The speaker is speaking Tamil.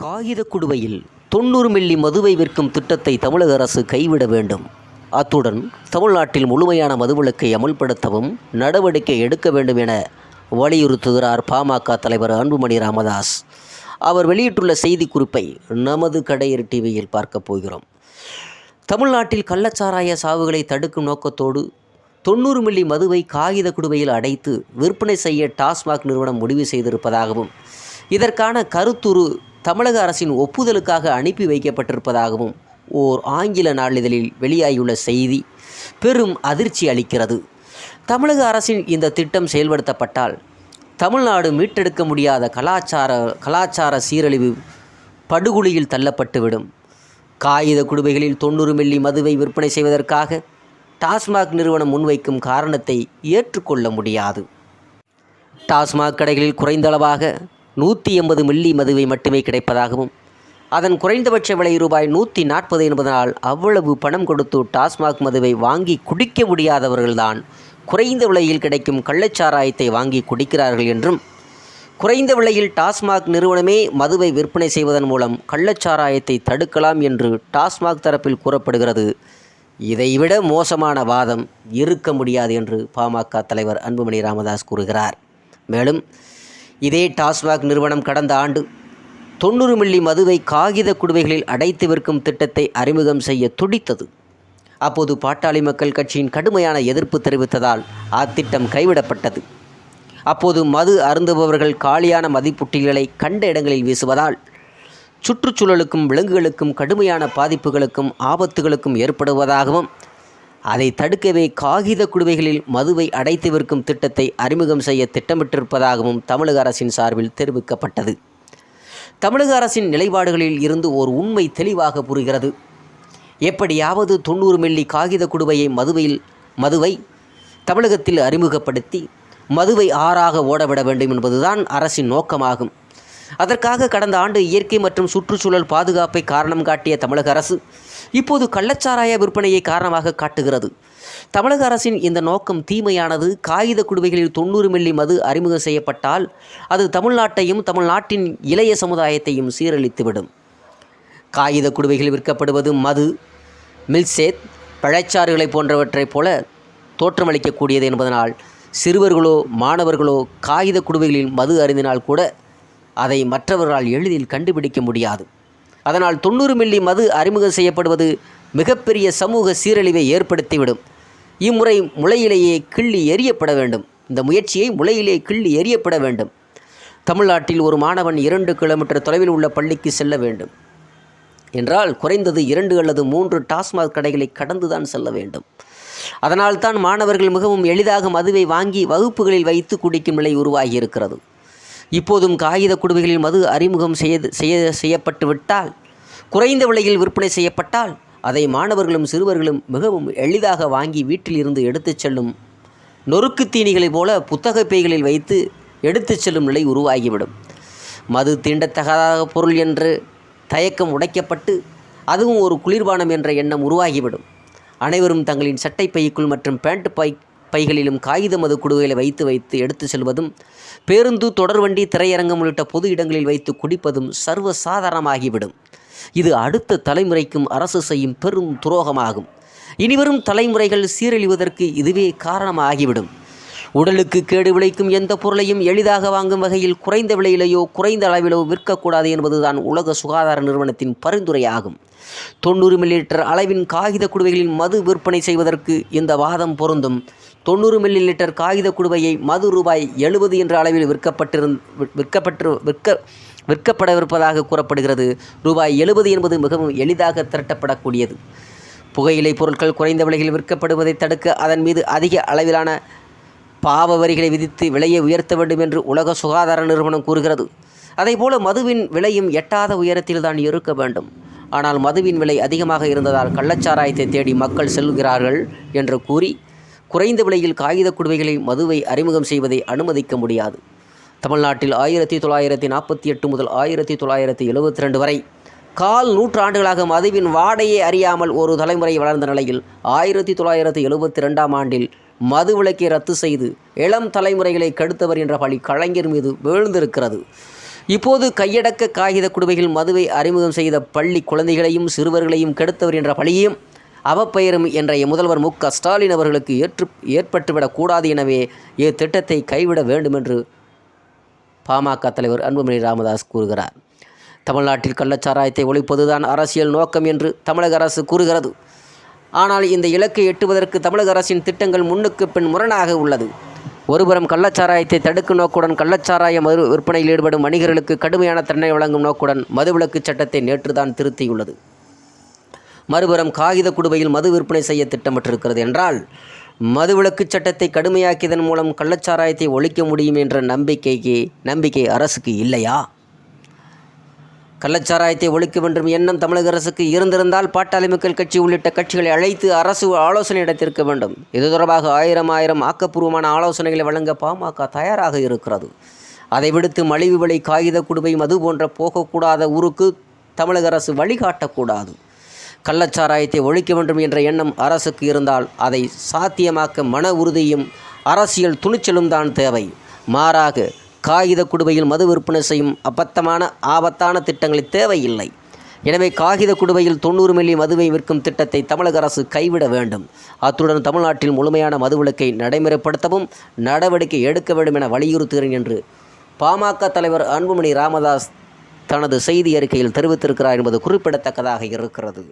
காகித குடுவையில் 90 மில்லி மதுவை விற்கும் திட்டத்தை தமிழக அரசு கைவிட வேண்டும். அத்துடன் தமிழ்நாட்டில் முழுமையான மதுவிலக்கை அமல்படுத்தவும் நடவடிக்கை எடுக்க வேண்டும் என வலியுறுத்துகிறார் பாமக தலைவர் அன்புமணி ராமதாஸ். அவர் வெளியிட்டுள்ள செய்திக்குறிப்பை நமது கடையர் டிவியில் பார்க்க போகிறோம். தமிழ்நாட்டில் கள்ளச்சாராய சாவுகளை தடுக்கும் நோக்கத்தோடு 90 மில்லி மதுவை காகித குடுவையில் அடைத்து விற்பனை செய்ய டாஸ்மாக் நிறுவனம் முடிவு செய்திருப்பதாகவும், இதற்கான கருத்துரு தமிழக அரசின் ஒப்புதலுக்காக அனுப்பி வைக்கப்பட்டிருப்பதாகவும் ஓர் ஆங்கில நாளிதழில் வெளியாகியுள்ள செய்தி பெரும் அதிர்ச்சி அளிக்கிறது. தமிழக அரசின் இந்த திட்டம் செயல்படுத்தப்பட்டால் தமிழ்நாடு மீட்டெடுக்க முடியாத கலாச்சார சீரழிவு படுகொலியில் தள்ளப்பட்டுவிடும். காகித குடுவைகளில் 90 மில்லி மதுவை விற்பனை செய்வதற்காக டாஸ்மாக் நிறுவனம் முன்வைக்கும் காரணத்தை ஏற்றுக்கொள்ள முடியாது. டாஸ்மாக் கடைகளில் குறைந்தளவாக 180 மில்லி மதுவை மட்டுமே கிடைப்பதாகவும், அதன் குறைந்தபட்ச விலை ரூபாய் 140 என்பதனால் அவ்வளவு பணம் கொடுத்து டாஸ்மாக் மதுவை வாங்கி குடிக்க முடியாதவர்கள்தான் குறைந்த விலையில் கிடைக்கும் கள்ளச்சாராயத்தை வாங்கி குடிக்கிறார்கள் என்றும், குறைந்த விலையில் டாஸ்மாக் நிறுவனமே மதுவை விற்பனை செய்வதன் மூலம் கள்ளச்சாராயத்தை தடுக்கலாம் என்று டாஸ்மாக் தரப்பில் கூறப்படுகிறது. இதைவிட மோசமான வாதம் இருக்க முடியாது என்று பாமக தலைவர் அன்புமணி ராமதாஸ் கூறுகிறார். மேலும் இதே டாஸ்மாக் நிறுவனம் கடந்த ஆண்டு 90 மில்லி மதுவை காகித குடுவைகளில் அடைத்து விற்கும் திட்டத்தை அறிமுகம் செய்ய துடித்தது. அப்போது பாட்டாளி மக்கள் கட்சியின் கடுமையான எதிர்ப்பு தெரிவித்ததால் அத்திட்டம் கைவிடப்பட்டது. அப்போது மது அருந்துபவர்கள் காலியான மதுப்புட்டிகளை கண்ட இடங்களில் வீசுவதால் சுற்றுச்சூழலுக்கும் விலங்குகளுக்கும் கடுமையான பாதிப்புகளுக்கும் ஆபத்துகளுக்கும் ஏற்படுவதாகவும், அதை தடுக்கவே காகித குடுவைகளில் மதுவை அடைத்து விற்கும் திட்டத்தை அறிமுகம் செய்ய திட்டமிட்டிருப்பதாகவும் தமிழக அரசின் சார்பில் தெரிவிக்கப்பட்டது. தமிழக அரசின் நிலைப்பாடுகளில் இருந்து ஓர் உண்மை தெளிவாக புரிகிறது. எப்படியாவது 90 மில்லி காகித குடுவையை மதுவை தமிழகத்தில் அறிமுகப்படுத்தி மதுவை ஆறாக ஓடவிட வேண்டும் என்பதுதான் அரசின் நோக்கமாகும். அதற்காக கடந்த ஆண்டு இயற்கை மற்றும் சுற்றுச்சூழல் பாதுகாப்பை காரணம் காட்டிய தமிழக அரசு இப்போது கள்ளச்சாராய விற்பனையை காரணமாக காட்டுகிறது. தமிழக அரசின் இந்த நோக்கம் தீமையானது. காகித குடுவைகளில் 90 மில்லி மது அறிமுகம் செய்யப்பட்டால் அது தமிழ்நாட்டையும் தமிழ்நாட்டின் இளைய சமுதாயத்தையும் சீரழித்துவிடும். காகித குடுவைகளில் விற்கப்படுவது மது, மில்க்ஷேக், பழச்சாறுகளை போன்றவற்றைப் போல தோற்றமளிக்கக்கூடியது என்பதனால் சிறுவர்களோ மாணவர்களோ காகித குடுவைகளில் மது அருந்தினால் கூட அதை மற்றவர்களால் எளிதில் கண்டுபிடிக்க முடியாது. அதனால் 90 மில்லி மது அறிமுகம் செய்யப்படுவது மிகப்பெரிய சமூக சீரழிவை ஏற்படுத்திவிடும். இம்முறை முளையிலேயே கிள்ளி எறியப்பட வேண்டும். இந்த முயற்சியை முளையிலே கிள்ளி எறியப்பட வேண்டும். தமிழ்நாட்டில் ஒரு மாணவன் 2 கிலோமீட்டர் தொலைவில் உள்ள பள்ளிக்கு செல்ல வேண்டும் என்றால் குறைந்தது 2 அல்லது 3 டாஸ்மாக் கடைகளை கடந்துதான் செல்ல வேண்டும். அதனால்தான் மாணவர்கள் மிகவும் எளிதாக மதுவை வாங்கி வகுப்புகளில் வைத்து குடிக்கும் நிலை உருவாகி இருக்கிறது. இப்போதும் காகித குடுவைகளில் மது அறிமுகம் செய்யப்பட்டு விட்டால், குறைந்த விலையில் விற்பனை செய்யப்பட்டால் அதை மாணவர்களும் சிறுவர்களும் மிகவும் எளிதாக வாங்கி வீட்டில் இருந்து எடுத்துச் செல்லும் நொறுக்கு தீனிகளைப் போல புத்தக பைகளில் வைத்து எடுத்துச் செல்லும் நிலை உருவாகிவிடும். மது தீண்டத்தகாத பொருள் என்று தயக்கம் உடைக்கப்பட்டு அதுவும் ஒரு குளிர்பானம் என்ற எண்ணம் உருவாகிவிடும். அனைவரும் தங்களின் சட்டை பைக்குள் மற்றும் பேண்ட் பைகளிலும் காகித மது குடுவைகளை வைத்து எடுத்து செல்வதும், பேருந்து, தொடர்வண்டி, திரையரங்கம் உள்ளிட்ட பொது இடங்களில் வைத்து குடிப்பதும் சர்வசாதாரணமாகிவிடும். இது அடுத்த தலைமுறைக்கும் அரசு செய்யும் பெரும் துரோகமாகும். இனிவரும் தலைமுறைகள் சீரழிவதற்கு இதுவே காரணமாகிவிடும். உடலுக்கு கேடு விளைக்கும் எந்த பொருளையும் எளிதாக வாங்கும் வகையில் குறைந்த விலையிலேயோ குறைந்த அளவிலோ விற்கக்கூடாது என்பதுதான் உலக சுகாதார நிறுவனத்தின் பரிந்துரையாகும். 90 மில்லி லிட்டர் அளவின் காகித குடுவைகளில் மது விற்பனை செய்வதற்கு இந்த வாதம் பொருந்தும். 90 மில்லி லிட்டர் காகித குடுவையை மது ரூபாய் 70 என்ற அளவில் விற்கப்படவிருப்பதாக கூறப்படுகிறது. ரூபாய் 70 என்பது மிகவும் எளிதாக திரட்டப்படக்கூடியது. புகையிலை பொருட்கள் குறைந்த விலையில் விற்கப்படுவதை தடுக்க அதன் மீது அதிக அளவிலான பாவ வரிகளை விதித்து விலையை உயர்த்த வேண்டும் என்று உலக சுகாதார நிறுவனம் கூறுகிறது. அதேபோல மதுவின் விலையும் எட்டாத உயரத்தில் தான் இருக்க வேண்டும். ஆனால் மதுவின் விலை அதிகமாக இருந்ததால் கள்ளச்சாராயத்தை தேடி மக்கள் செல்கிறார்கள் என்று கூறி குறைந்த விலையில் காகித குடுவைகளில் மதுவை அறிமுகம் செய்வதை அனுமதிக்க முடியாது. தமிழ்நாட்டில் 1948 முதல் 1972 வரை கால் நூற்றாண்டுகளாக மதுவின் வாடையை அறியாமல் ஒரு தலைமுறை வளர்ந்த நிலையில் 1972ஆம் ஆண்டில் மது விலக்கை ரத்து செய்து இளம் தலைமுறைகளை கெடுத்தவர் என்ற பழி கலைஞர் மீது வீழ்ந்திருக்கிறது. இப்போது கையடக்க காகித குடுவையில் மதுவை அறிமுகம் செய்த பள்ளி குழந்தைகளையும் சிறுவர்களையும் கெடுத்தவர் என்ற பழியையும் அவப்பெயரும் இன்றைய முதல்வர் மு.க.ஸ்டாலின் அவர்களுக்கு ஏற்பட்டுவிடக்கூடாது. எனவே இத்திட்டத்தை கைவிட வேண்டும் என்று பாமக தலைவர் அன்புமணி ராமதாஸ் கூறுகிறார். தமிழ்நாட்டில் கள்ளச்சாராயத்தை ஒழிப்பதுதான் அரசியல் நோக்கம் என்று தமிழக அரசு கூறுகிறது. ஆனால் இந்த இலக்கை எட்டுவதற்கு தமிழக அரசின் திட்டங்கள் முன்னுக்கு பின் முரணாக உள்ளது. ஒருபுறம் கள்ளச்சாராயத்தை தடுக்கும் நோக்குடன் கள்ளச்சாராய மது விற்பனையில் ஈடுபடும் வணிகர்களுக்கு கடுமையான தண்டனை வழங்கும் நோக்குடன் மதுவிலக்கு சட்டத்தை நேற்றுதான் திருத்தியுள்ளது. மறுபுறம் காகித குடுவையில் மது விற்பனை செய்ய திட்டமிட்டிருக்கிறது என்றால் மதுவிலக்கு சட்டத்தை கடுமையாக்கியதன் மூலம் கள்ளச்சாராயத்தை ஒழிக்க முடியும் என்ற நம்பிக்கை அரசுக்கு இல்லையா? கள்ளச்சாராயத்தை ஒழிக்க வேண்டும் எண்ணம் தமிழக அரசுக்கு இருந்திருந்தால் பாட்டாளி மக்கள் கட்சி உள்ளிட்ட கட்சிகளை அழைத்து அரசு ஆலோசனை நடத்தியிருக்க வேண்டும். இது தொடர்பாக ஆயிரம் ஆக்கப்பூர்வமான ஆலோசனைகளை வழங்க பாமக தயாராக இருக்கிறது. அதை விடுத்து மலிவு விலை காகித குடுவை மது போன்ற போகக்கூடாத ஊருக்கு தமிழக அரசு வழிகாட்டக்கூடாது. கள்ளச்சாராயத்தை ஒழிக்க வேண்டும் என்ற எண்ணம் அரசுக்கு இருந்தால் அதை சாத்தியமாக்க மன உறுதியும் அரசியல் துணிச்சலும் தான் தேவை. மாறாக காகித குடுவையில் மது விற்பனை செய்யும் ஆபத்தான திட்டங்களை தேவையில்லை. எனவே காகித குடுவையில் 90 மில்லி மதுவை விற்கும் திட்டத்தை தமிழக அரசு கைவிட வேண்டும். அத்துடன் தமிழ்நாட்டில் முழுமையான மதுவிலக்கை நடைமுறைப்படுத்தவும் நடவடிக்கை எடுக்க வேண்டும் என வலியுறுத்துகிறேன் என்று பாமக தலைவர் அன்புமணி ராமதாஸ் தனது செய்தி அறிக்கையில் தெரிவித்திருக்கிறார் என்பது குறிப்பிடத்தக்கதாக இருக்கிறது.